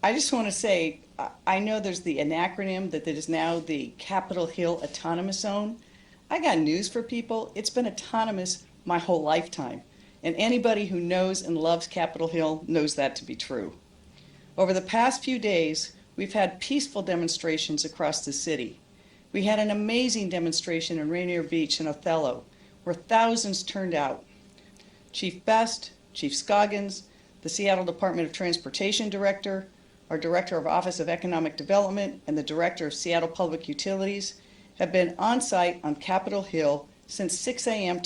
I just want to say, I know there's the acronym that is now the Capitol Hill Autonomous Zone. I got news for people. It's been autonomous my whole lifetime. And anybody who knows and loves Capitol Hill knows that to be true. Over the past few days, we've had peaceful demonstrations across the city. We had an amazing demonstration in Rainier Beach and Othello, where thousands turned out. Chief Best, Chief Scoggins, the Seattle Department of Transportation Director, our Director of Office of Economic Development, and the Director of Seattle Public Utilities have been on site on Capitol Hill since 6 a.m.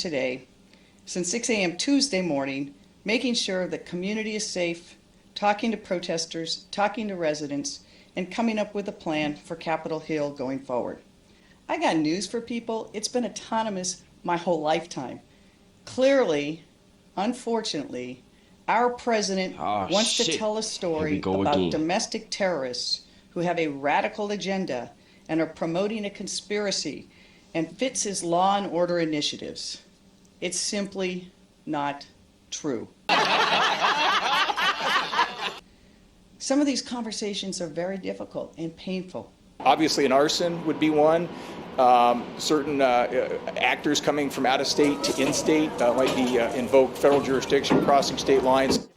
Tuesday morning, making sure the community is safe, talking to protesters, talking to residents, and coming up with a plan for Capitol Hill going forward. I got news for people. It's been autonomous my whole lifetime. Clearly, unfortunately, our president wants to tell a story about domestic terrorists who have a radical agenda and are promoting a conspiracy and fits his law and order initiatives. It's simply not true. Some of these conversations are very difficult and painful. Obviously, an arson would be one. Certain actors coming from out of state to in-state might be invoke federal jurisdiction, crossing state lines.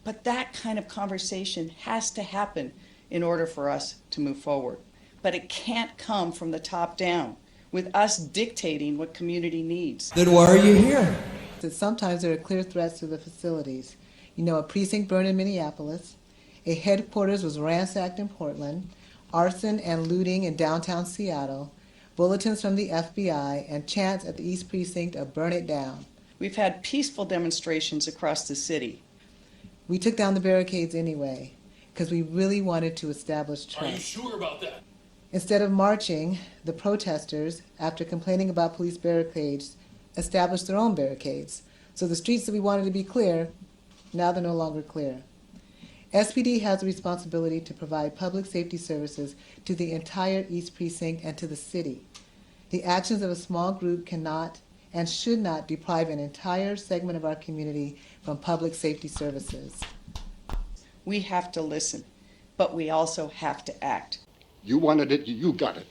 But that kind of conversation has to happen in order for us to move forward. But it can't come from the top down, with us dictating what community needs. Then why are you here? Sometimes there are clear threats to the facilities. You know, a precinct burned in Minneapolis, a headquarters was ransacked in Portland, arson and looting in downtown Seattle, bulletins from the FBI, and chants at the East Precinct of burn it down. We've had peaceful demonstrations across the city. We took down the barricades anyway, because we really wanted to establish trust. Are you sure about that? Instead of marching, the protesters, after complaining about police barricades, established their own barricades. So the streets that we wanted to be clear, now they're no longer clear. SPD has a responsibility to provide public safety services to the entire East Precinct and to the city. The actions of a small group cannot and should not deprive an entire segment of our community from public safety services. We have to listen, but we also have to act. You wanted it, you got it.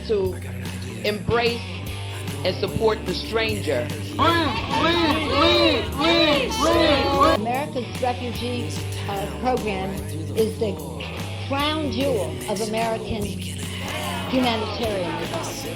To embrace and support the stranger. America's refugee program is the crown jewel of American humanitarianism.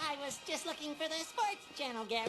I was just looking for the sports channel, Gary.